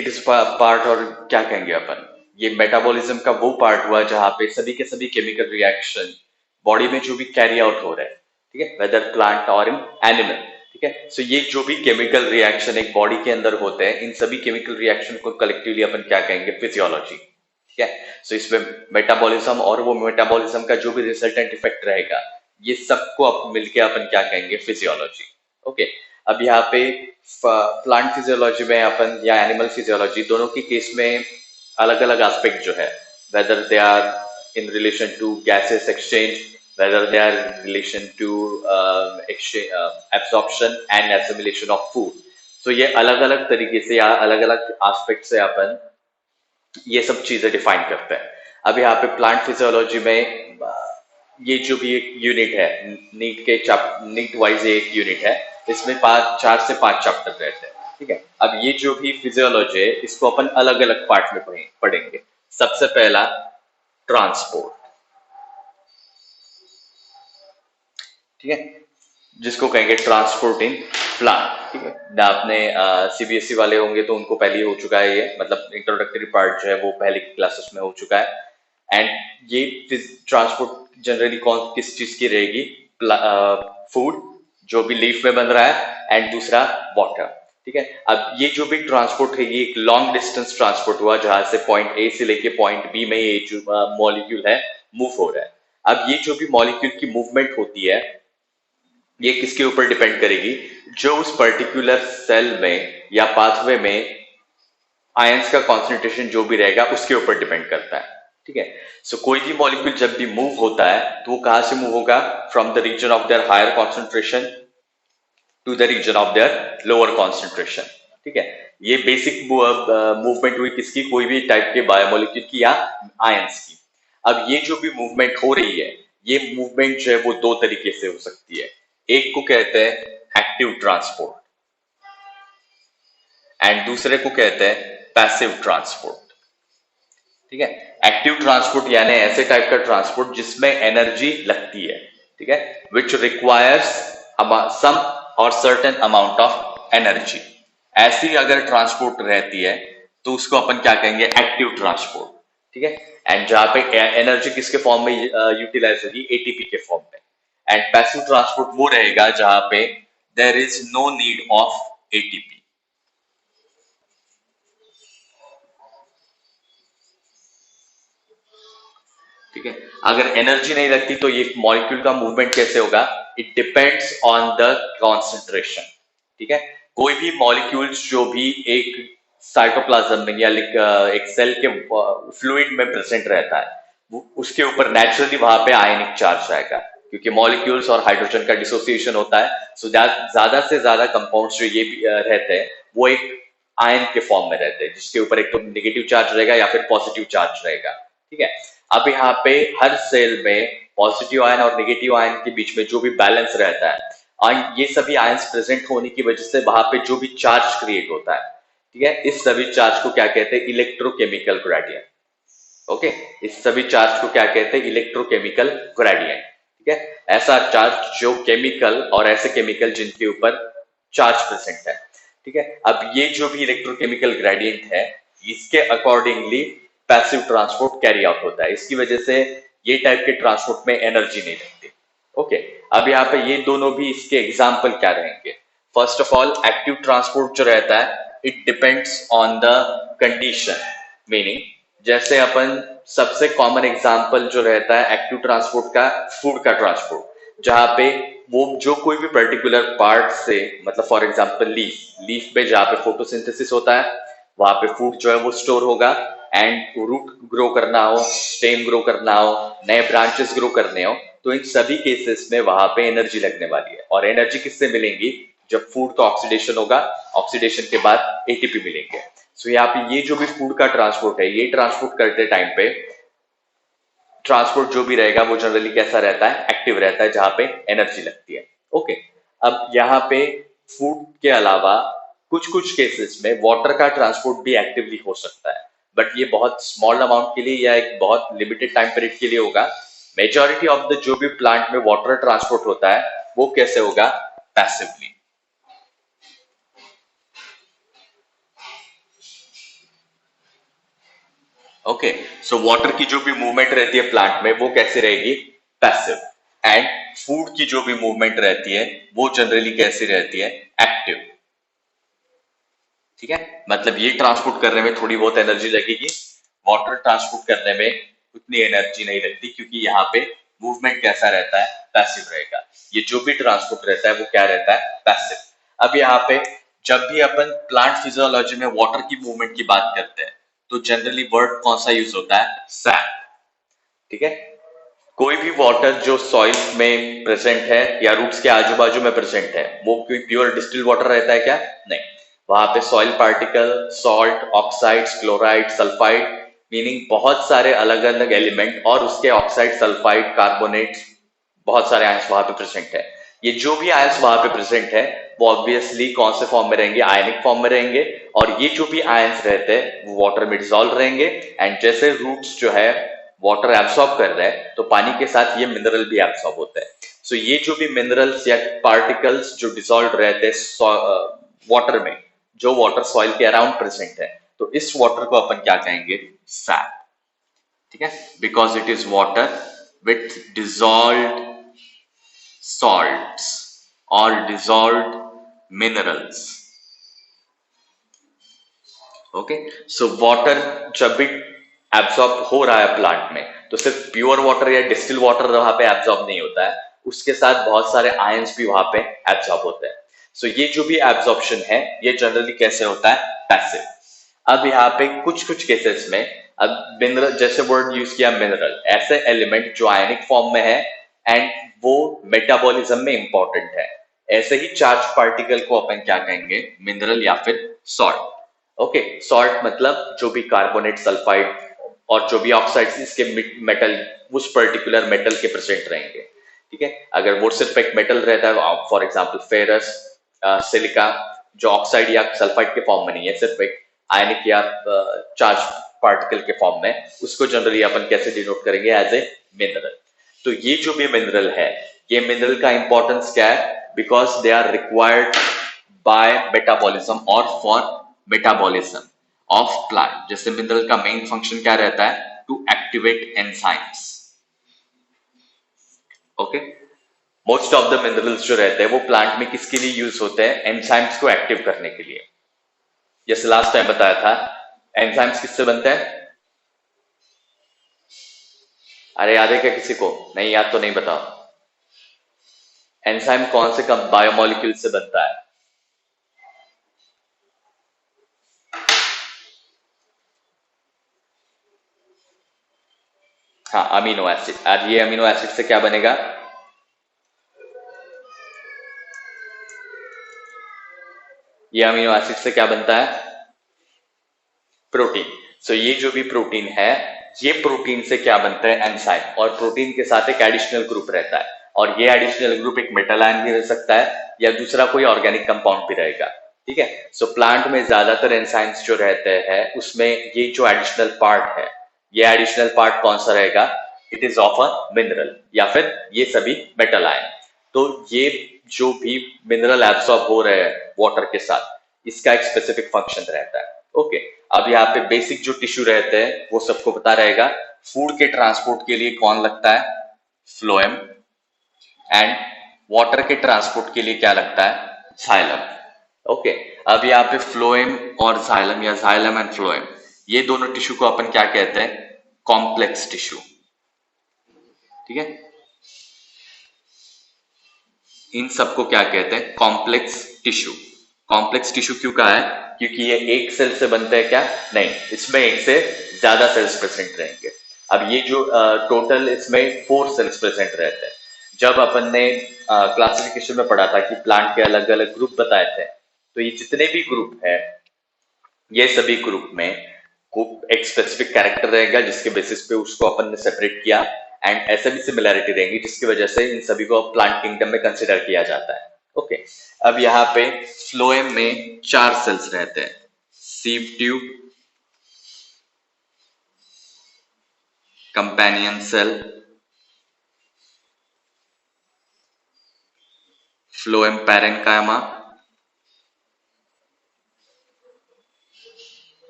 Utilities part, और क्या कहेंगे अपन, ये मेटाबॉलिज्म का वो पार्ट हुआ जहाँ पे सभी के सभी केमिकल रिएक्शन बॉडी में जो भी कैरी आउट हो रहा है, ठीक है, वेदर प्लांट और इन एनिमल, ठीक है। सो ये जो भी केमिकल रिएक्शन एक बॉडी के अंदर होते हैं, इन सभी केमिकल रिएक्शन को कलेक्टिवली अपन क्या कहेंगे, फिजियोलॉजी, ठीक है। सो इसमें मेटाबॉलिज्म और वो मेटाबॉलिज्म का जो भी रिजल्टेंट इफेक्ट रहेगा, ये सबको मिलके अपन क्या कहेंगे, फिजियोलॉजी। ओके, अब यहाँ पे प्लांट फिजियोलॉजी में अपन या एनिमल फिजियोलॉजी दोनों के केस में अलग अलग एस्पेक्ट जो है, whether they are in relation to gases exchange, whether they are in relation to absorption and assimilation of food. So ये अलग अलग तरीके से या अलग अलग एस्पेक्ट से अपन ये सब चीजें डिफाइन करते हैं। अब यहाँ पे प्लांट फिजियोलॉजी में ये जो भी एक यूनिट है, नीट वाइज एक यूनिट है, इसमें 4 से 5 चैप्टर रहते हैं, ठीक है। अब ये जो भी फिजियोलॉजी है, इसको अपन अलग अलग पार्ट में पढ़ेंगे। सबसे पहला ट्रांसपोर्ट, ठीक है, जिसको कहेंगे ट्रांसपोर्ट इन प्लांट, ठीक है ना। आपने सीबीएसई वाले होंगे तो उनको पहले ही हो चुका है, ये मतलब इंट्रोडक्टरी पार्ट जो है वो पहले क्लासेस में हो चुका है। एंड ये ट्रांसपोर्ट जनरली किस चीज की रहेगी, फूड जो भी लीफ में बन रहा है, एंड दूसरा वाटर, ठीक है। अब ये जो भी ट्रांसपोर्ट है, ये एक लॉन्ग डिस्टेंस ट्रांसपोर्ट हुआ, जहां से पॉइंट ए से लेके पॉइंट बी में ये जो मॉलिक्यूल है मूव हो रहा है। अब ये जो भी मॉलिक्यूल की मूवमेंट होती है, ये किसके ऊपर डिपेंड करेगी, जो उस पर्टिकुलर सेल में या पाथवे में आयंस का कॉन्सेंट्रेशन जो भी रहेगा उसके ऊपर डिपेंड करता है, ठीक है। सो कोई भी मॉलिक्यूल जब भी मूव होता है तो वो कहां से मूव होगा, from the region of their higher concentration to the region of their lower concentration, ठीक है। ये बेसिक मूवमेंट हुई किसकी, कोई भी टाइप के बायोमोलिक्यूल की या आयंस की। अब ये जो भी मूवमेंट हो रही है, ये मूवमेंट जो है वो दो तरीके से हो सकती है। एक को कहते हैं एक्टिव ट्रांसपोर्ट एंड दूसरे को कहते हैं पैसिव ट्रांसपोर्ट, ठीक है। एक्टिव ट्रांसपोर्ट यानी ऐसे टाइप का ट्रांसपोर्ट जिसमें एनर्जी लगती है, ठीक है, विच रिक्वायर्स सम और सर्टेन अमाउंट ऑफ एनर्जी। ऐसी अगर ट्रांसपोर्ट रहती है तो उसको अपन क्या कहेंगे, एक्टिव ट्रांसपोर्ट, ठीक है। एंड जहां पे एनर्जी किसके फॉर्म में यूटिलाइज होगी, एटीपी के फॉर्म में। एंड पैसिव ट्रांसपोर्ट वो रहेगा जहां पे there is no need of ATP, ठीक है। अगर एनर्जी नहीं लगती तो ये मॉलिक्यूल का मूवमेंट कैसे होगा, it depends on the concentration, ठीक है। कोई भी मॉलिक्यूल्स जो भी एक साइटोप्लाज्म में या एक सेल के फ्लूइड में प्रेजेंट रहता है, उसके ऊपर नेचुरली वहां पे आयनिक चार्ज आएगा, क्योंकि मॉलिक्यूल्स और हाइड्रोजन का डिसोसिएशन होता है। सो ज्यादा से ज्यादा कंपाउंड्स जो ये भी रहते हैं वो एक आयन के फॉर्म में रहते हैं, जिसके ऊपर एक तो नेगेटिव चार्ज रहेगा या फिर पॉजिटिव चार्ज रहेगा, ठीक है। अब यहाँ पे हर सेल में पॉजिटिव आयन और नेगेटिव आयन के बीच में जो भी बैलेंस रहता है, और ये सभी आयंस प्रेजेंट होने की वजह से वहां पे जो भी चार्ज क्रिएट होता है, ठीक है, इस सभी चार्ज को क्या कहते हैं, इलेक्ट्रोकेमिकल ग्रेडियंट। ओके, इस सभी चार्ज को क्या कहते हैं, इलेक्ट्रोकेमिकल ग्रेडियंट, ठीक है। ऐसा चार्ज जो केमिकल और ऐसे केमिकल जिनके ऊपर चार्ज प्रेजेंट है, ठीक है। अब ये जो भी इलेक्ट्रोकेमिकल ग्रेडियंट है, इसके accordingly passive transport carry out होता है। इसकी वजह से ये टाइप के ट्रांसपोर्ट में एनर्जी नहीं लगती। ओके, अब यहाँ पे ये दोनों भी इसके एग्जाम्पल क्या रहेंगे। First of all, active transport जो रहता है, it depends on the condition, meaning जैसे अपन सबसे कॉमन एग्जाम्पल जो रहता है एक्टिव ट्रांसपोर्ट का, फूड का ट्रांसपोर्ट, जहां पे वो जो कोई भी पर्टिकुलर पार्ट से, मतलब फॉर एग्जांपल लीफ पे जहां पे फोटोसिंथेसिस होता है, वहां पे फूड जो है वो स्टोर होगा। एंड रूट ग्रो करना हो, स्टेम ग्रो करना हो, नए ब्रांचेस ग्रो करने हो, तो इन सभी केसेस में वहां पे एनर्जी लगने वाली है। और एनर्जी किससे मिलेंगी, जब फूड का ऑक्सीडेशन होगा, ऑक्सीडेशन के बाद एटीपी मिलेंगे। सो यहाँ पे ये जो भी फूड का ट्रांसपोर्ट है, ये ट्रांसपोर्ट करते टाइम पे ट्रांसपोर्ट जो भी रहेगा वो जनरली कैसा रहता है, एक्टिव रहता है, जहां पे एनर्जी लगती है। ओके, अब यहाँ पे फूड के अलावा कुछ कुछ केसेस में वाटर का ट्रांसपोर्ट भी एक्टिवली हो सकता है, बट ये बहुत स्मॉल अमाउंट के लिए या एक बहुत लिमिटेड टाइम पीरियड के लिए होगा। मेजॉरिटी ऑफ द जो भी प्लांट में वाटर ट्रांसपोर्ट होता है वो कैसे होगा, पैसिवली। ओके, सो वाटर की जो भी मूवमेंट रहती है प्लांट में वो कैसे रहेगी? पैसिव। एंड फूड की जो भी मूवमेंट रहती है वो जनरली कैसी रहती है? एक्टिव। ठीक है, मतलब ये ट्रांसपोर्ट करने में थोड़ी बहुत एनर्जी लगेगी, वाटर ट्रांसपोर्ट करने में उतनी एनर्जी नहीं लगती, क्योंकि यहाँ पे मूवमेंट कैसा रहता है? पैसिव रहेगा। ये जो भी ट्रांसपोर्ट रहता है वो क्या रहता है? पैसिव। अब यहाँ पे जब भी अपन प्लांट फिजियोलॉजी में वाटर की मूवमेंट की बात करते हैं तो जनरली वर्ड कौन सा यूज होता है? सैप। ठीक है, कोई भी वाटर जो सॉइल में प्रेजेंट है या रूट्स के आजू बाजू में प्रेजेंट है वो कोई प्योर डिस्टिल वाटर रहता है क्या? नहीं, वहां पे soil particle, salt, oxides, chloride, sulphide, meaning बहुत सारे अलग अलग एलिमेंट और उसके ऑक्साइड, सल्फाइड, कार्बोनेट, बहुत सारे आयंस वहां पे प्रेजेंट है। ये जो भी आयंस वहां पे प्रेजेंट है वो ऑब्वियसली कौन से फॉर्म में रहेंगे? आयनिक फॉर्म में रहेंगे। और ये जो भी आयंस रहते हैं वो वाटर में डिसॉल्व रहेंगे। एंड जैसे रूट्स जो है वाटर एब्सॉर्ब कर रहे हैं तो पानी के साथ ये मिनरल भी एब्सॉर्ब होता है। सो ये जो भी मिनरल्स या पार्टिकल्स जो डिसॉल्व रहते हैं वाटर में, जो वाटर सॉइल के अराउंड प्रेजेंट है, तो इस वाटर को अपन क्या कहेंगे? सैप। ठीक है, because it is water with dissolve salts or dissolved minerals. Okay, so water जब भी एब्सॉर्ब हो रहा है प्लांट में तो सिर्फ प्योर वाटर या डिस्टिल वाटर वहां पे एब्सॉर्ब नहीं होता है, उसके साथ बहुत सारे आयंस भी वहां पे एब्सॉर्ब होते हैं। सो ये जो भी एब्सॉर्प्शन है ये जनरली कैसे होता है? पैसिव। अब यहाँ पे कुछ कुछ केसेस में, अब मिनरल जैसे वर्ड यूज किया मिनरल, ऐसे एलिमेंट जो आयनिक फॉर्म में है एंड वो मेटाबॉलिज्म में इंपॉर्टेंट है, ऐसे ही चार्ज पार्टिकल को अपन क्या कहेंगे? मिनरल या फिर सॉल्ट। ओके, सॉल्ट मतलब जो भी कार्बोनेट, सल्फाइड और जो भी ऑक्साइड्स इसके मेटल, उस पर्टिकुलर मेटल के प्रेजेंट रहेंगे। ठीक है, अगर वो सिर्फ एक मेटल रहता है, फॉर एग्जांपल फेरस, सिलिका, जो ऑक्साइड या सल्फाइड के फॉर्म में नहीं है, सिर्फ एक आयनिक या चार्ज पार्टिकल के फॉर्म में, उसको जनरली अपन कैसे डिनोट करेंगे? As a mineral. तो ये जो भी मिनरल है, ये मिनरल का इंपॉर्टेंस क्या है? Because they are required by metabolism और फॉर मेटाबॉलिज्म ऑफ प्लांट। जैसे मिनरल का मेन फंक्शन क्या रहता है? To activate enzymes. Okay, most of the minerals जो रहते हैं वो प्लांट में किसके लिए यूज होते हैं? एंजाइम्स को एक्टिव करने के लिए। जैसे लास्ट टाइम बताया था, एंजाइम्स किससे बनते हैं? अरे याद है क्या किसी को? नहीं याद तो नहीं बताओ। एंजाइम कौन से बायोमोलिक्यूल से बनता है? हाँ, अमीनो एसिड। आज ये अमीनो एसिड से क्या बनेगा? ये अमीनो एसिड से क्या बनता है? प्रोटीन। सो ये जो भी प्रोटीन है, ये प्रोटीन से क्या बनता है? एंजाइम। और प्रोटीन के साथ एक एडिशनल ग्रुप रहता है, और ये एडिशनल ग्रुप एक मेटल आयन भी रह सकता है या दूसरा कोई ऑर्गेनिक कंपाउंड भी रहेगा। ठीक है, सो प्लांट में ज्यादातर एंजाइम्स जो रहते हैं उसमें ये जो एडिशनल पार्ट है, ये एडिशनल पार्ट कौन सा रहेगा? It is of a mineral या फिर ये सभी मेटल आयन। तो ये जो भी मिनरल एब्सॉर्ब हो रहे हैं वाटर के साथ, इसका एक स्पेसिफिक फंक्शन रहता है। ओके, अब यहाँ पे बेसिक जो टिश्यू रहते हैं वो सबको पता रहेगा। फूड के ट्रांसपोर्ट के लिए कौन लगता है? फ्लोएम। एंड वाटर के ट्रांसपोर्ट के लिए क्या लगता है? जाइलम। ओके, अब यहाँ पे फ्लोएम और जाइलम या जाइलम एंड फ्लोएम, ये दोनों टिश्यू को अपन क्या कहते हैं? Complex tissue. ठीक है, इन सबको क्या कहते हैं? Complex tissue. कॉम्प्लेक्स टिश्यू क्यों कहा है? क्योंकि ये एक सेल से बनते हैं क्या? नहीं, इसमें एक से ज्यादा सेल्स प्रेजेंट रहेंगे। अब ये जो टोटल इसमें 4 सेल्स प्रेजेंट रहते हैं। जब अपन ने क्लासिफिकेशन में पढ़ा था कि प्लांट के अलग अलग ग्रुप बताए थे, तो ये जितने भी ग्रुप है, ये सभी ग्रुप में एक स्पेसिफिक कैरेक्टर रहेगा जिसके बेसिस पे उसको अपन ने सेपरेट किया। एंड ऐसे भी सिमिलैरिटी रहेंगी जिसकी वजह से इन सभी को प्लांट किंगडम में कंसिडर किया जाता है। ओके, अब यहाँ पे फ्लोएम में 4 सेल्स रहते हैं: sieve tube, companion cell, phloem parenchyma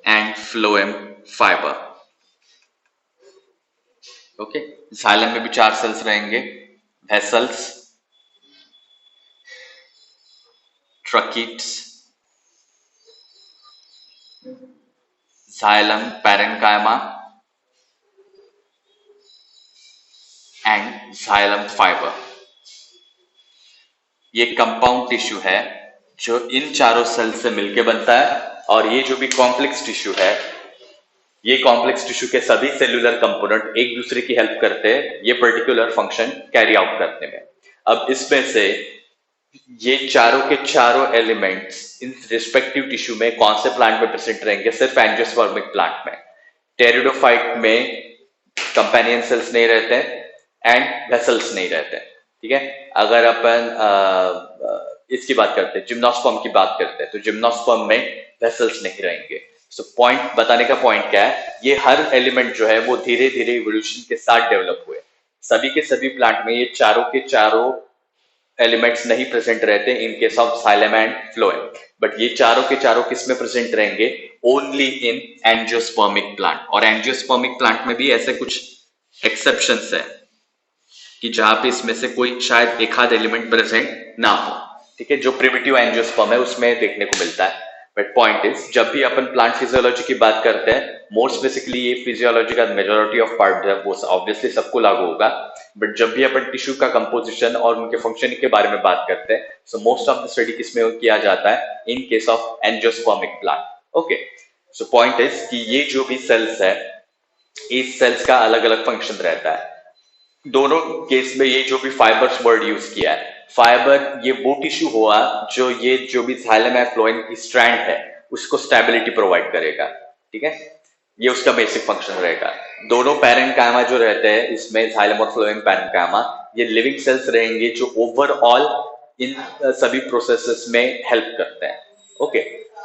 and phloem fibre. Okay, xylem में भी 4 सेल्स रहेंगे, vessels, tracheids, xylem parenchyma and xylem fibre. ये कंपाउंड टिश्यू है जो इन चारों सेल से मिलके बनता है, और ये जो भी कॉम्प्लेक्स टिश्यू है, ये कॉम्प्लेक्स टिश्यू के सभी सेलुलर कंपोनेंट एक दूसरे की हेल्प करते हैं ये पर्टिकुलर फंक्शन कैरी आउट करने में। अब इसमें से ये चारों के चारों एलिमेंट्स इन रिस्पेक्टिव टिश्यू में कौन से प्लांट में प्रेजेंट रहेंगे? सिर्फ एंजियोस्पर्मिक प्लांट में। टेरिडोफाइट में कंपेनियन सेल्स नहीं रहते एंड वेसल्स नहीं रहते, ठीक है। अगर अपन इसकी बात करते हैं, जिम्नोस्पर्म की बात करते हैं, तो जिम्नोस्पर्म में वेसल्स नहीं रहेंगे। सो पॉइंट बताने का पॉइंट क्या है, ये हर एलिमेंट जो है वो धीरे धीरे इवोल्यूशन के साथ डेवलप हुए। सभी के सभी प्लांट में ये चारों के चारों एलिमेंट्स नहीं प्रेजेंट रहते in case of xylem and phloem, but ये चारों के चारों किस में प्रेजेंट रहेंगे? Only in angiospermic plant. और एंजियोस्पर्मिक प्लांट में भी ऐसे कुछ एक्सेप्शंस है कि जहां पे इसमें से कोई शायद एक आध एलिमेंट प्रेजेंट ना हो, ठीक है, जो प्रिमिटिव एंजियोस्पर्म है उसमें देखने को मिलता है। बट पॉइंट इज, जब भी अपन प्लांट फिजियोलॉजी की बात करते हैं, मोर स्पेसिफिकली ये फिजियोलॉजी का मेजोरिटी ऑफ पार्ट जो है वो ऑब्वियसली सबको लागू होगा, बट जब भी अपन टिश्यू का कंपोजिशन और उनके फंक्शनिंग के बारे में बात करते हैं, so most of the study किसमें किया जाता है? In case of angiospermic plant. Okay, so point is कि ये जो भी सेल्स है, इस सेल्स का अलग अलग फंक्शन रहता है। दोनों केस में ये जो भी फाइबर्स वर्ड यूज किया है, फाइबर ये वो टिश्यू हुआ जो ये जो भी जाइलम एंड फ्लोएम की स्ट्रैंड है उसको स्टेबिलिटी प्रोवाइड करेगा, ठीक है, ये उसका बेसिक फंक्शन रहेगा। दोनों पैरेन्काइमा जो रहते हैं इसमें, जाइलम और फ्लोएम पैरेन्काइमा, ये लिविंग सेल्स रहेंगे जो ओवरऑल इन सभी प्रोसेसेस में हेल्प करते हैं। ओके,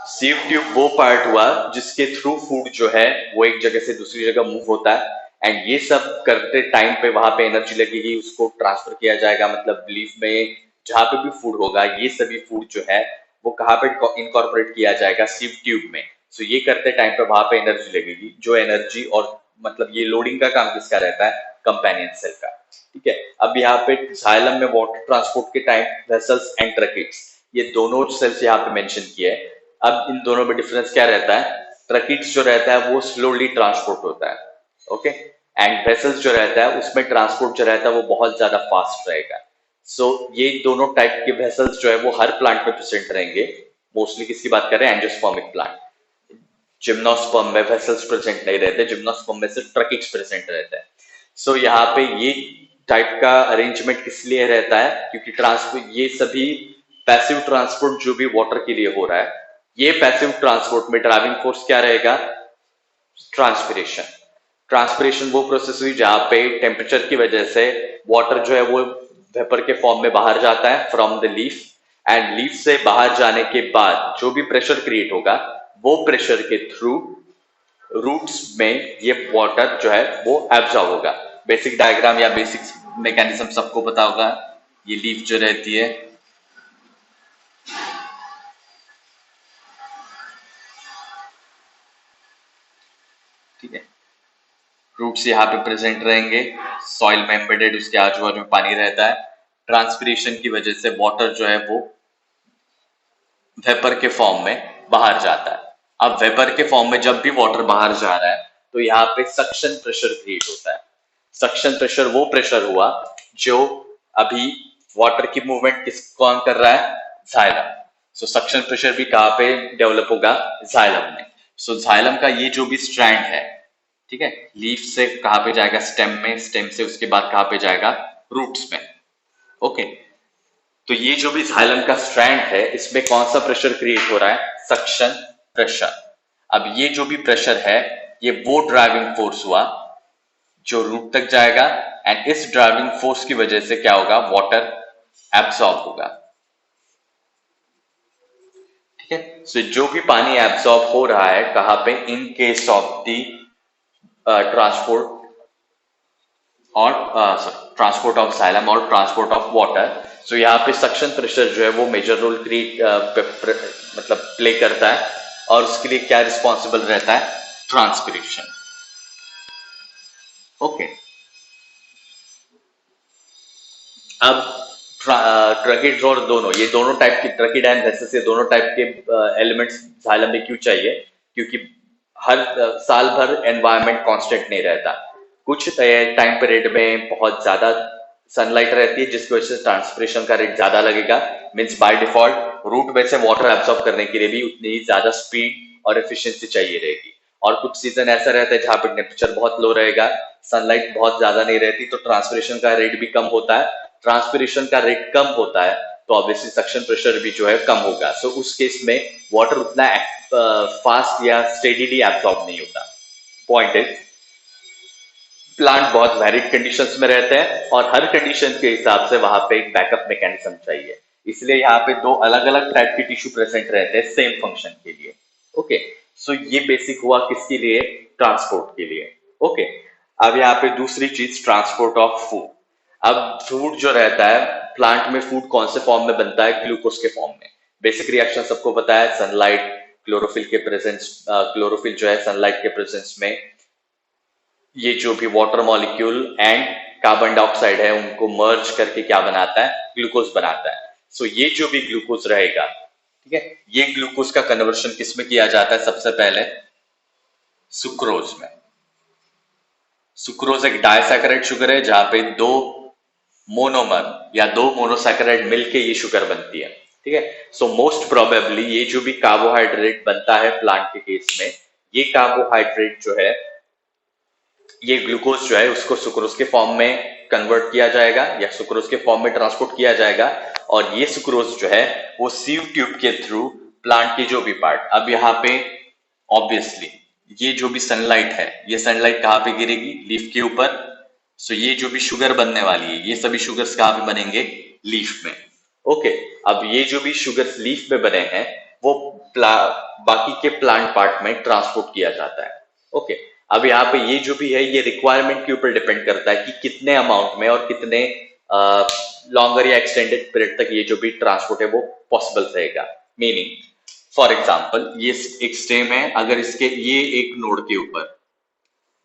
सीव ट्यूब वो पार्ट हुआ जिसके थ्रू फूड जो है वो एक जगह से दूसरी जगह मूव होता है, एंड ये सब करते टाइम पे वहां पे एनर्जी लगेगी, उसको ट्रांसफर किया जाएगा, मतलब लीफ में जहां पे भी फूड होगा ये सभी फूड जो है वो कहाँ पे इनकॉर्पोरेट किया जाएगा? सीव ट्यूब में। सो ये करते टाइम पे वहां पे एनर्जी लगेगी, जो एनर्जी और मतलब ये लोडिंग का काम किसका रहता है? कंपेनियन सेल का, ठीक है। अब यहाँ पे जाइलम में वाटर ट्रांसपोर्ट के टाइम वेसल्स एंड ट्रकीट्स, ये दोनों सेल्स यहाँ पे मेंशन किए हैं। अब इन दोनों में डिफरेंस क्या रहता है? ट्रकीट्स जो रहता है वो स्लोली ट्रांसपोर्ट होता है, ओके, एंड वेसल्स जो रहता है उसमें ट्रांसपोर्ट जो रहता है वो बहुत ज्यादा फास्ट रहेगा। सो ये दोनों टाइप के वेसल्स जो है वो हर प्लांट में प्रेजेंट रहेंगे। मोस्टली किसकी बात कर रहे हैं? Angiospermic plant. जिम्नोस्पर्म में वेसल्स प्रेजेंट नहीं रहते, जिम्नोस्पर्म में सिर्फ ट्रकीट्स प्रेजेंट रहते हैं। सो यहाँ पे ये टाइप का अरेंजमेंट किस लिए रहता है? क्योंकि ट्रांसपोर्ट, ये सभी पैसिव ट्रांसपोर्ट जो भी वाटर के लिए हो रहा है, ये पैसिव ट्रांसपोर्ट में ड्राइविंग फोर्स क्या रहेगा? ट्रांसपिरेशन। ट्रांसपिरेशन वो प्रोसेस हुई जहां पे टेम्परेचर की वजह से वाटर जो है वो वेपर के फॉर्म में बाहर जाता है from the leaf, and leaf से बाहर जाने के बाद जो भी प्रेशर क्रिएट होगा वो प्रेशर के थ्रू रूट्स में ये वाटर जो है वो एब्जॉर्ब होगा। बेसिक डायग्राम या बेसिक मैकेनिज्म सबको पता होगा। ये लीफ जो रहती है, ठीक है, रूट्स यहाँ पे प्रेजेंट रहेंगे, सॉइल में एम्बेडेड, उसके आजू बाजू में पानी रहता है। ट्रांसपिरेशन की वजह से वाटर जो है वो वेपर के फॉर्म में बाहर जाता है। अब वेपर के फॉर्म में जब भी वाटर बाहर जा रहा है तो यहाँ पे सक्शन प्रेशर क्रिएट होता है। सक्शन प्रेशर वो प्रेशर हुआ जो अभी वाटर की मूवमेंट कौन कर रहा है? जाइलम। सो सक्शन प्रेशर भी कहाँ पे डेवलप होगा? जाइलम में। सो जाइलम का ये जो भी स्ट्रैंड है, ठीक है, लीफ से कहां पे जाएगा? स्टेम में, स्टेम से उसके बाद कहां पे जाएगा? रूट्स में। ओके, तो ये जो भी जाइलम का स्ट्रैंड है इसमें कौन सा प्रेशर क्रिएट हो रहा है? Suction pressure. अब ये जो भी प्रेशर है ये वो ड्राइविंग फोर्स हुआ जो रूट तक जाएगा, एंड इस ड्राइविंग फोर्स की वजह से क्या होगा? वाटर एब्सॉर्ब होगा, ठीक है। सो जो भी पानी एब्सॉर्ब हो रहा है कहां पे? In case of the transport और ट्रांसपोर्ट ऑफ जाइलम और ट्रांसपोर्ट ऑफ वाटर। सो यहाँ पे सक्शन प्रेशर जो है वो मेजर रोल मतलब प्ले करता है, और उसके लिए क्या रिस्पॉन्सिबल रहता है? ट्रांसपिरेशन। ओके, अब ट्रकिड और दोनों, ये दोनों टाइप की ट्रकिड एंड वेसेस, ये दोनों टाइप के एलिमेंट्स जाइलम में क्यों चाहिए? क्योंकि हर साल भर एनवायरनमेंट कांस्टेंट नहीं रहता। कुछ टाइम पीरियड में बहुत ज्यादा सनलाइट रहती है जिसकी वजह से ट्रांसपिरेशन का रेट ज्यादा लगेगा। मीन्स बाय डिफॉल्ट रूट में से वाटर एब्सॉर्ब करने के लिए भी उतनी ही ज्यादा स्पीड और एफिशिएंसी चाहिए रहेगी। और कुछ सीजन ऐसा रहता है जहां पे टेम्परेचर बहुत लो रहेगा, सनलाइट बहुत ज्यादा नहीं रहती, तो ट्रांसपिरेशन का रेट भी कम होता है। ट्रांसपिरेशन का रेट कम होता है तो ऑब्वियसली सक्शन प्रेशर भी जो है कम होगा। सो उस केस में वाटर उतना फास्ट या स्टेडीली एब्सॉर्ब नहीं होता। पॉइंट इज, प्लांट बहुत वैरिड कंडीशंस में रहते हैं और हर कंडीशन के हिसाब से वहां पे एक बैकअप मैकेनिज्म चाहिए। इसलिए यहाँ पे दो अलग अलग टाइप के टिश्यू प्रेजेंट रहते हैं सेम फंक्शन के लिए। ओके, सो ये बेसिक हुआ किसके लिए? ट्रांसपोर्ट के लिए। ओके, अब यहाँ पे दूसरी चीज, ट्रांसपोर्ट ऑफ फूड। अब फूड जो रहता है, प्लांट में फूड कौन से फॉर्म में बनता है? ग्लूकोज के फॉर्म में। बेसिक रिएक्शन सबको पता है, सनलाइट, क्लोरोफिल के प्रेजेंस, क्लोरोफिल जो है सनलाइट के प्रेजेंस में ये जो भी water molecule and carbon dioxide है उनको मर्ज करके क्या बनाता है? ग्लूकोज बनाता है। सो ये जो भी ग्लूकोज रहेगा, ठीक है, ये ग्लूकोज का कन्वर्शन किस में किया जाता है? सबसे पहले सुक्रोज में। सुक्रोज एक डायसैकेराइड शुगर है जहां पे दो मोनोमर या दो मोनोसैकेराइड मिलके ये शुगर बनती है। ठीक है, सो मोस्ट प्रोबेबली ये जो भी कार्बोहाइड्रेट बनता है प्लांट के केस में, ये कार्बोहाइड्रेट जो है, ये ग्लूकोज जो है उसको सुक्रोज के फॉर्म में कन्वर्ट किया जाएगा या सुक्रोज के फॉर्म में ट्रांसपोर्ट किया जाएगा। और ये सुक्रोज जो है वो सीव ट्यूब के थ्रू प्लांट की जो भी पार्ट, अब यहाँ पे ऑब्वियसली ये जो भी सनलाइट है, ये सनलाइट कहाँ पे गिरेगी? लीफ के ऊपर। सो ये जो भी शुगर बनने वाली है, ये सभी शुगर्स कहाँ पे बनेंगे? लीफ में। ओके, अब ये जो भी शुगर्स लीफ में बने हैं वो बाकी के प्लांट पार्ट में ट्रांसपोर्ट किया जाता है। ओके, अब यहाँ पे ये जो भी है ये रिक्वायरमेंट के ऊपर डिपेंड करता है कि कितने अमाउंट में और कितने लॉन्गर या एक्सटेंडेड पीरियड तक ये जो भी ट्रांसपोर्ट है वो पॉसिबल रहेगा। मीनिंग, फॉर एग्जाम्पल ये एक स्टेम है, अगर इसके ये एक नोड के ऊपर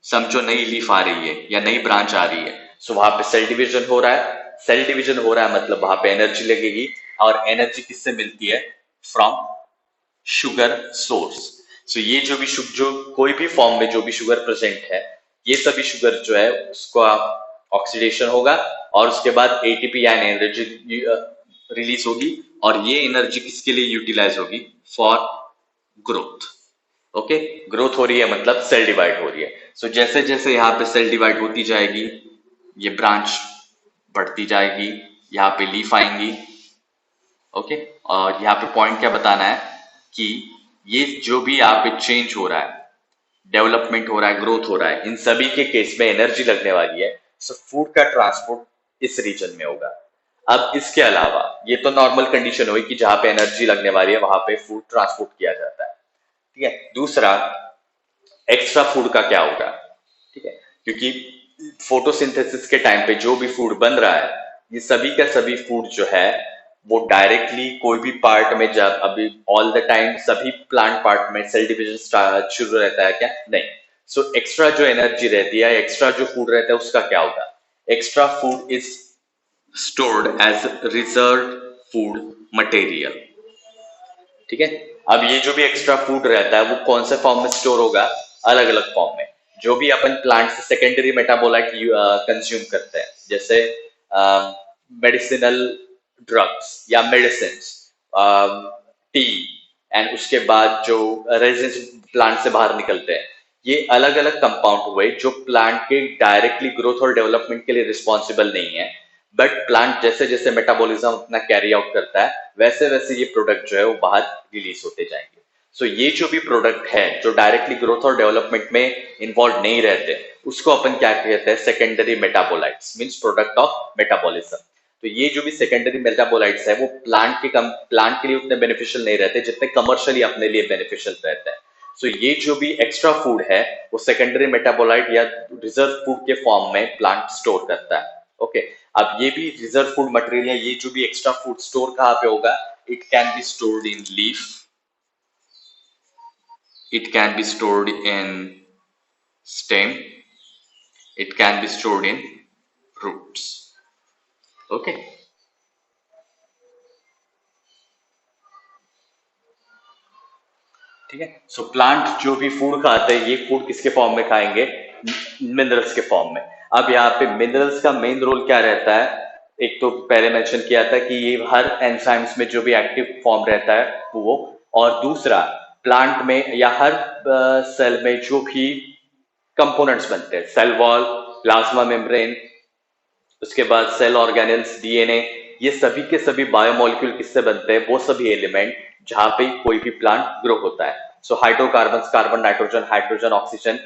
समझो नई लीफ आ रही है या नई ब्रांच आ रही है, सो वहां पे सेल डिवीजन हो रहा है। सेल डिवीजन हो रहा है मतलब वहां पे एनर्जी लगेगी, और एनर्जी किससे मिलती है? From sugar source. सो ये जो भी जो कोई भी फॉर्म में जो भी शुगर प्रेजेंट है, ये सभी शुगर जो है उसको ऑक्सीडेशन होगा और उसके बाद एटीपी यानी एनर्जी रिलीज होगी, और ये एनर्जी किसके लिए यूटिलाइज होगी? For growth. ओके, ग्रोथ हो रही है मतलब सेल डिवाइड हो रही है। सो जैसे जैसे यहाँ पे सेल डिवाइड होती जाएगी, ये ब्रांच बढ़ती जाएगी, यहाँ पे लीफ आएंगी। ओके, और यहाँ पे पॉइंट क्या बताना है कि ये जो भी यहाँ पे चेंज हो रहा है, डेवलपमेंट हो रहा है, ग्रोथ हो रहा है, इन सभी के केस में एनर्जी लगने वाली है। सो फूड का ट्रांसपोर्ट इस रीजन में होगा। अब इसके अलावा ये तो नॉर्मल कंडीशन हुई कि जहां पे एनर्जी लगने वाली है वहां पे फूड ट्रांसपोर्ट किया जाता है। ठीक है, दूसरा एक्स्ट्रा फूड का क्या होगा? ठीक है, क्योंकि फोटोसिंथेसिस के टाइम पे जो भी फूड बन रहा है, ये सभी का सभी फूड जो है वो डायरेक्टली कोई भी पार्ट में, जब अभी ऑल द टाइम सभी प्लांट पार्ट में सेल डिवीजन शुरू रहता है क्या? नहीं। सो एक्स्ट्रा जो एनर्जी रहती है, एक्स्ट्रा जो फूड रहता है उसका क्या होगा? Extra food is stored as reserve food material. ठीक है, अब ये जो भी एक्स्ट्रा फूड रहता है वो कौन से फॉर्म में स्टोर होगा? अलग अलग फॉर्म में। जो भी अपन प्लांट से सेकेंडरी मेटाबोलाइट कंज्यूम करते हैं, जैसे मेडिसिनल ड्रग्स या मेडिसिन, टी, एंड उसके बाद जो रेजिन प्लांट से बाहर निकलते हैं, ये अलग अलग कंपाउंड हुए जो प्लांट के डायरेक्टली ग्रोथ और डेवलपमेंट के लिए रिस्पॉन्सिबल नहीं है। बट प्लांट जैसे जैसे मेटाबॉलिज्म अपना कैरी आउट करता है वैसे वैसे ये प्रोडक्ट जो है वो बाहर रिलीज होते जाएंगे। सो ये जो भी प्रोडक्ट है जो डायरेक्टली ग्रोथ और डेवलपमेंट में इन्वॉल्व नहीं रहते, उसको अपन क्या कहते हैं? Secondary metabolites, means product of metabolism. तो ये जो भी सेकेंडरी मेटाबोलाइट्स है वो प्लांट के लिए उतने बेनिफिशियल नहीं रहते जितने कमर्शियली अपने लिए बेनिफिशियल रहते हैं। सो ये जो भी एक्स्ट्रा फूड है वो सेकेंडरी मेटाबोलाइट या रिजर्व फूड के फॉर्म में प्लांट स्टोर करता है। ओके, अब ये भी रिजर्व फूड मटेरियल, ये जो भी एक्स्ट्रा फूड स्टोर कहाँ पे होगा? It can be stored in leaf, it can be stored in stem, it can be stored in roots. Okay, ठीक है। सो प्लांट जो भी फूड खाते हैं, ये फूड किसके फॉर्म में खाएंगे? मिनरल्स के फॉर्म में। अब यहाँ पे मिनरल्स का मेन रोल क्या रहता है? एक तो पहले मेंशन किया था कि ये हर एंजाइम्स में जो भी एक्टिव फॉर्म रहता है वो, और दूसरा प्लांट में या हर सेल में जो भी कंपोनेंट्स बनते हैं, सेल वॉल, प्लाज्मा मेम्ब्रेन, उसके बाद सेल ऑर्गेनेल्स, डीएनए, ये सभी के सभी बायोमोलिक्यूल किससे बनते हैं? वो सभी एलिमेंट जहां पे कोई भी प्लांट ग्रो होता है। So hydrocarbon, carbon, nitrogen, hydrogen, oxygen,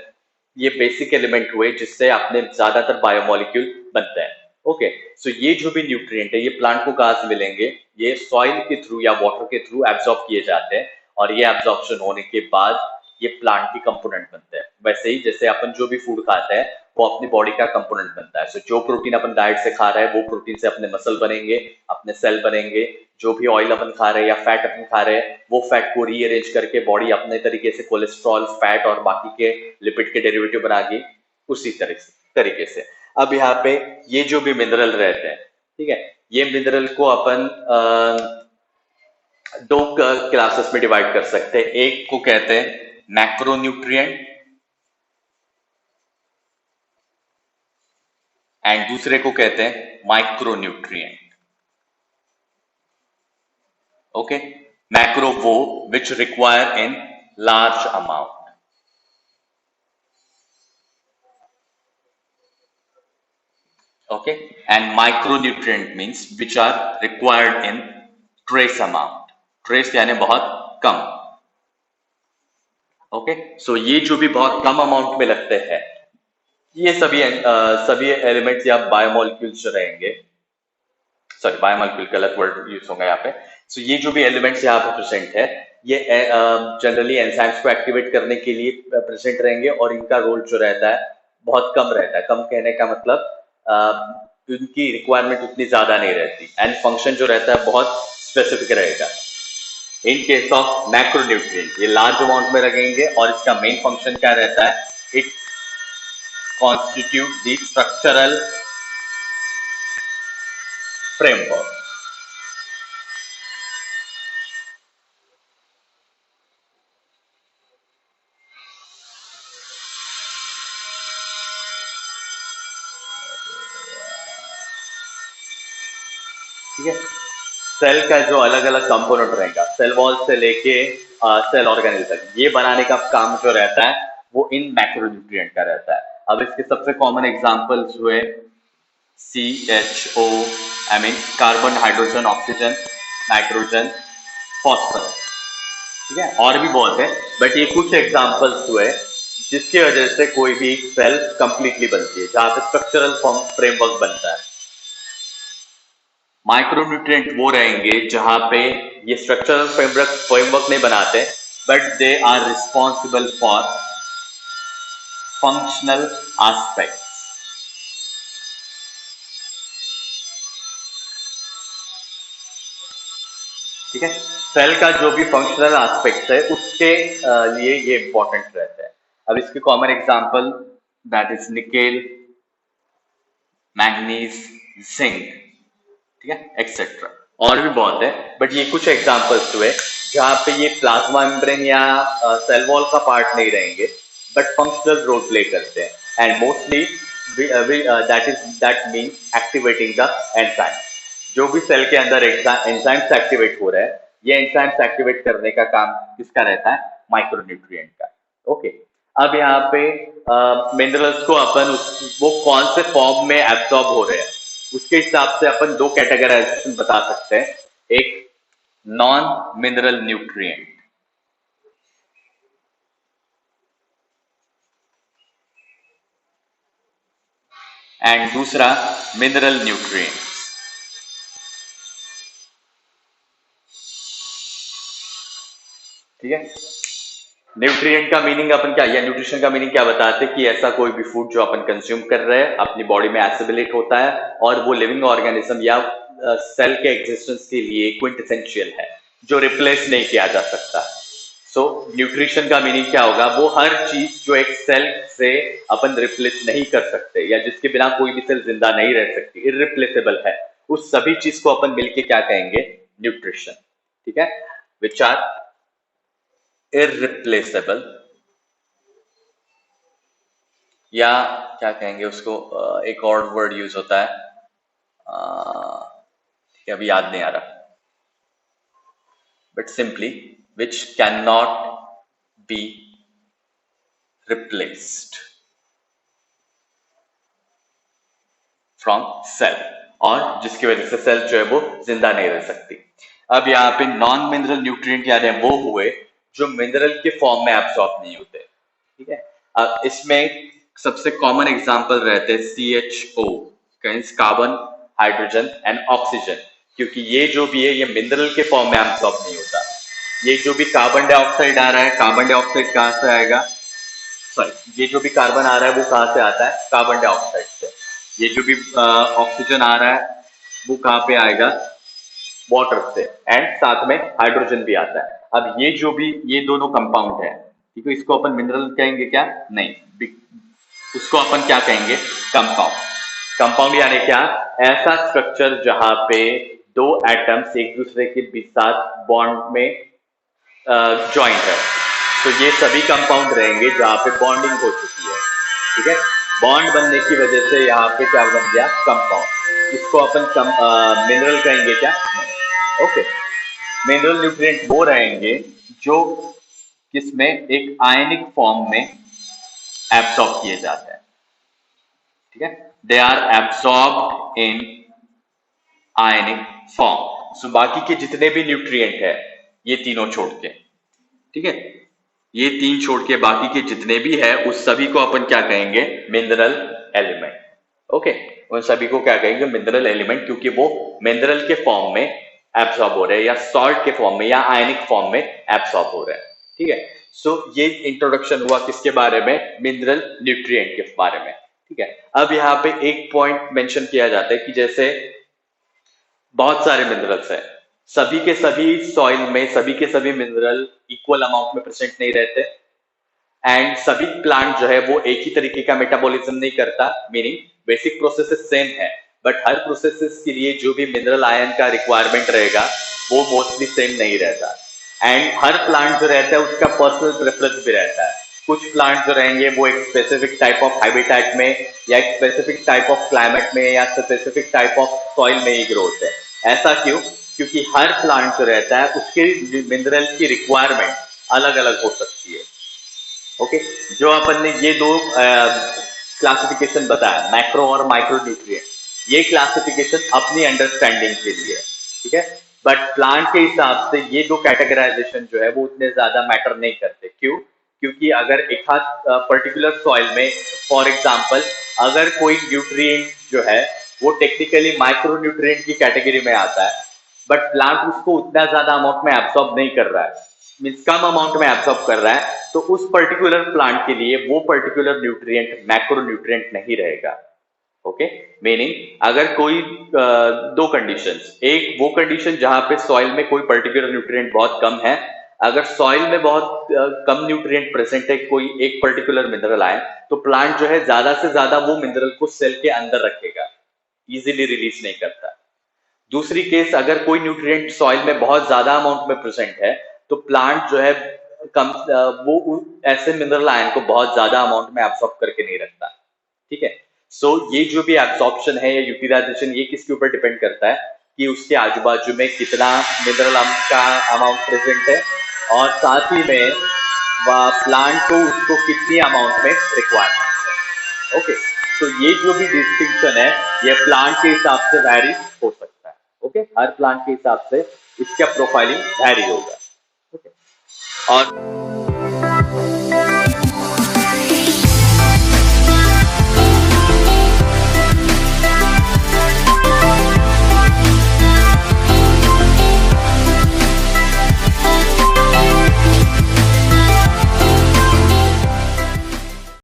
ये बेसिक एलिमेंट हुए जिससे अपने ज्यादातर बायोमोलिक्यूल बनते हैं। ओके, सो ये जो भी न्यूट्रिएंट है ये प्लांट को कहां से मिलेंगे? ये सॉइल के थ्रू या वाटर के थ्रू एब्जॉर्ब किए जाते हैं, और ये एब्जॉर्प्शन होने के बाद ये प्लांट की कंपोनेंट बनते हैं। वैसे ही जैसे अपन जो भी फूड खाते हैं वो अपनी बॉडी का कंपोनेंट बनता है। सो जो प्रोटीन अपन डाइट से खा रहे हैं वो प्रोटीन से अपने मसल बनेंगे, अपने सेल बनेंगे। जो भी ऑयल अपन खा रहे हैं या फैट अपन खा रहे हैं वो फैट को रीअरेंज करके बॉडी अपने तरीके से कोलेस्ट्रॉल, फैट और बाकी के लिपिड के डेरिवेटिव बनाएगी उसी तरीके से। अब यहाँ पे ये जो भी मिनरल रहते हैं, ठीक है, ये मिनरल को अपन दो क्लासेस में डिवाइड कर सकते हैं। एक को कहते हैं मैक्रोन्यूट्रिएंट एंड दूसरे को कहते हैं माइक्रोन्यूट्रिएंट। ओके, मैक्रो वो which require in large amount, okay, and micronutrient means which are required in trace amount, trace यानी बहुत कम। ओके, सो ये जो भी बहुत कम अमाउंट में लगते हैं ये सभी एलिमेंट्स या बायोमोलिक्यूल्स जो रहेंगे, सॉरी बायोमोलिक्यूल का अलग वर्ड यूज होगा यहाँ पे। सो ये जो भी एलिमेंट्स यहाँ पे प्रेजेंट है ये जनरली एंजाइम्स को एक्टिवेट करने के लिए प्रेजेंट रहेंगे, और इनका रोल जो रहता है बहुत कम रहता है। कम कहने का मतलब इनकी रिक्वायरमेंट उतनी ज्यादा नहीं रहती, एंड फंक्शन जो रहता है बहुत स्पेसिफिक रहेगा। इन केस ऑफ मैक्रोन्यूट्रिएंट ये लार्ज अमाउंट में लगेंगे, और इसका मेन फंक्शन क्या रहता है? It constitute the structural framework. ठीक है, सेल का जो अलग अलग कंपोनेंट रहेगा, सेल वॉल से लेके सेल ऑर्गेनेल तक, ये बनाने का काम जो रहता है वो इन मैक्रोन्यूट्रिएंट का रहता है। अब इसके सबसे कॉमन एग्जांपल्स हुए CHO, I mean carbon, hydrogen, oxygen, nitrogen, phosphorus, ठीक है, और भी बहुत है, बट ये कुछ एग्जांपल्स हुए जिसकी वजह से कोई भी सेल कंप्लीटली बनती है, जहां पे स्ट्रक्चरल फ्रेमवर्क बनता है। माइक्रोन्यूट्रिएंट वो रहेंगे जहां पे ये स्ट्रक्चरल फ्रेमवर्क नहीं बनाते, but they are responsible for functional aspect. ठीक है, सेल का जो भी फंक्शनल एस्पेक्ट है उसके लिए ये इंपॉर्टेंट रहता है। अब इसके common example that is nickel, manganese, zinc, ठीक है, एक्सेट्रा, और भी बहुत है, बट ये कुछ एग्जांपल्स हुए जहां पे ये प्लाज्मा मेम्ब्रेन या सेल वॉल का पार्ट नहीं रहेंगे, बट फंक्शनल रोल प्ले करते हैं, and mostly that mean activating the enzyme. जो भी सेल के अंदर एंजाइम्स एक्टिवेट हो रहा है, ये एंजाइम्स एक्टिवेट करने का काम किसका रहता है? माइक्रोन्यूट्रिएंट का। ओके, अब यहाँ पे मिनरल्स को अपन वो कौन से फॉर्म में एब्सॉर्ब हो रहे हैं उसके हिसाब से अपन दो कैटेगराइजेशन बता सकते हैं। एक नॉन मिनरल न्यूट्रिएंट, एंड दूसरा मिनरल न्यूट्रिएंट। ठीक है, न्यूट्रिएंट का मीनिंग अपन क्या, या न्यूट्रिशन का मीनिंग क्या बताते हैं कि ऐसा कोई भी फूड जो अपन कंज्यूम कर रहे हैं अपनी बॉडी में एसिमिलेट होता है, और वो लिविंग ऑर्गेनिज्म या सेल के एग्जिस्टेंस के लिए क्विंटेसेंशियल है, जो रिप्लेस नहीं किया जा सकता। सो न्यूट्रिशन का मीनिंग क्या होगा? वो हर चीज जो एक सेल से अपन रिप्लेस नहीं कर सकते, या जिसके बिना कोई भी सेल जिंदा नहीं रह सकती, इररिप्लेसेबल है, उस सभी चीज को अपन मिलके क्या कहेंगे, न्यूट्रिशन। ठीक है, विच आर इररिप्लेसेबल, या क्या कहेंगे उसको, एक और वर्ड यूज होता है, ठीक है अभी याद नहीं आ रहा, but simply which can not be replaced from cell, और जिसकी वजह से सेल जो है वो जिंदा नहीं रह सकती। अब यहाँ पे नॉन मिनरल न्यूट्रिएंट यानी वो हुए जो मिनरल के फॉर्म में एब्सॉर्ब नहीं होते। ठीक है, अब इसमें सबसे कॉमन एग्जांपल रहते हैं CHO, carbon, hydrogen and oxygen, क्योंकि ये जो भी है ये मिनरल के फॉर्म में एब्सॉर्ब नहीं होता। ये जो भी कार्बन डाइऑक्साइड आ रहा है, कार्बन डाइऑक्साइड कहाँ से आएगा, सॉरी, ये जो भी कार्बन आ रहा है वो कहाँ से आता है, कार्बन डाइऑक्साइड से। ये जो भी ऑक्सीजन आ रहा है वो कहाँ पे आएगा, वाटर से, एंड साथ में हाइड्रोजन भी आता है। अब ये जो भी ये दोनों कंपाउंड है, ठीक है, इसको अपन मिनरल कहेंगे क्या, नहीं, उसको अपन क्या कहेंगे, कंपाउंड। कंपाउंड यानी क्या, ऐसा स्ट्रक्चर जहां पे दो एटम्स एक दूसरे के साथ बॉन्ड में ज्वाइंट है, तो ये सभी कंपाउंड रहेंगे जहां पे बॉन्डिंग हो चुकी है। ठीक है, बॉन्ड बनने की वजह से यहाँ पे क्या बन गया, कंपाउंड। इसको अपन मिनरल कहेंगे क्या, नहीं। ओके, मिनरल न्यूट्रिएंट वो रहेंगे जो किसमें, एक आयनिक फॉर्म में एब्सॉर्ब किए जाते हैं। ठीक है, they are absorbed in ionic form. So बाकी के जितने भी न्यूट्रिएंट है ये तीनों छोड़ के, ठीक है, ये तीन छोड़ के बाकी के जितने भी है उस सभी को अपन क्या कहेंगे, मिनरल एलिमेंट। ओके, उन सभी को क्या कहेंगे, मिनरल एलिमेंट, क्योंकि वो मिनरल के फॉर्म में एब्सॉर्ब हो रहे हैं या सॉल्ट के फॉर्म में या आयनिक फॉर्म में एब्सॉर्ब हो रहे हैं। ठीक है, सो ये इंट्रोडक्शन हुआ किसके बारे में, मिनरल न्यूट्रिएंट के बारे में। ठीक है, अब यहाँ पे एक पॉइंट मेंशन किया जाता है कि जैसे बहुत सारे मिनरल्स हैं, सभी के सभी सॉइल में सभी के सभी मिनरल इक्वल अमाउंट में प्रेजेंट नहीं रहते, एंड सभी प्लांट जो है वो एक ही तरीके का मेटाबॉलिज्म नहीं करता, मीनिंग बेसिक प्रोसेसेस सेम है, बट हर प्रोसेसेस के लिए जो भी मिनरल आयन का रिक्वायरमेंट रहेगा वो मोस्टली सेम नहीं रहता, एंड हर प्लांट जो रहता है उसका पर्सनल प्रेफरेंस भी रहता है। कुछ प्लांट जो रहेंगे वो एक स्पेसिफिक टाइप ऑफ हैबिटेट में या एक स्पेसिफिक टाइप ऑफ क्लाइमेट में या स्पेसिफिक टाइप ऑफ सॉइल में ही ग्रो होते हैं। ऐसा क्यों, क्योंकि हर प्लांट जो रहता है उसके मिनरल की रिक्वायरमेंट अलग अलग हो सकती है। ओके, जो अपन ने ये दो क्लासिफिकेशन बताया, मैक्रो और माइक्रो न्यूट्रिएंट, ये क्लासिफिकेशन अपनी अंडरस्टैंडिंग के लिए, ठीक है, बट प्लांट के हिसाब से ये दो कैटेगराइजेशन जो है वो उतने ज्यादा मैटर नहीं करते। क्यों, क्योंकि अगर एक पर्टिकुलर सॉइल में फॉर एग्जांपल अगर कोई न्यूट्रिएंट जो है वो टेक्निकली माइक्रो न्यूट्रिएंट की कैटेगरी में आता है, बट प्लांट उसको उतना ज्यादा अमाउंट में एब्सॉर्ब नहीं कर रहा है, मीन्स कम अमाउंट में एब्सॉर्ब कर रहा है, तो उस पर्टिकुलर प्लांट के लिए वो पर्टिकुलर न्यूट्रिएंट मैक्रो न्यूट्रिएंट नहीं रहेगा। ओके, मीनिंग अगर कोई दो कंडीशंस, एक वो कंडीशन जहां पे सॉइल में कोई पर्टिकुलर न्यूट्रिएंट बहुत कम है, अगर सॉइल में बहुत कम न्यूट्रिएंट प्रेजेंट है, कोई एक पर्टिकुलर मिनरल आए, तो प्लांट जो है ज्यादा से ज्यादा वो मिनरल को सेल के अंदर रखेगा, इजीली रिलीज नहीं करता। दूसरी केस, अगर कोई न्यूट्रिएंट सॉइल में बहुत ज्यादा अमाउंट में प्रेजेंट है, तो प्लांट जो है कम वो ऐसे मिनरल आयन को बहुत ज्यादा अमाउंट में एब्सॉर्ब करके नहीं रखता। ठीक है, सो ये जो भी एब्सॉर्प्शन है या यूटिलाइजेशन, ये किसके ऊपर डिपेंड करता है कि उसके आजू बाजू में कितना मिनरल का अमाउंट प्रेजेंट है, और साथ ही में प्लांट को उसको कितनी अमाउंट में रिक्वायरमेंट है। ओके, तो ये जो भी डिस्टिंक्शन है ये प्लांट के हिसाब से वैरी हो सकता है। ओके, हर प्लांट के हिसाब से इसका प्रोफाइलिंग वैरी होगा। ओके, और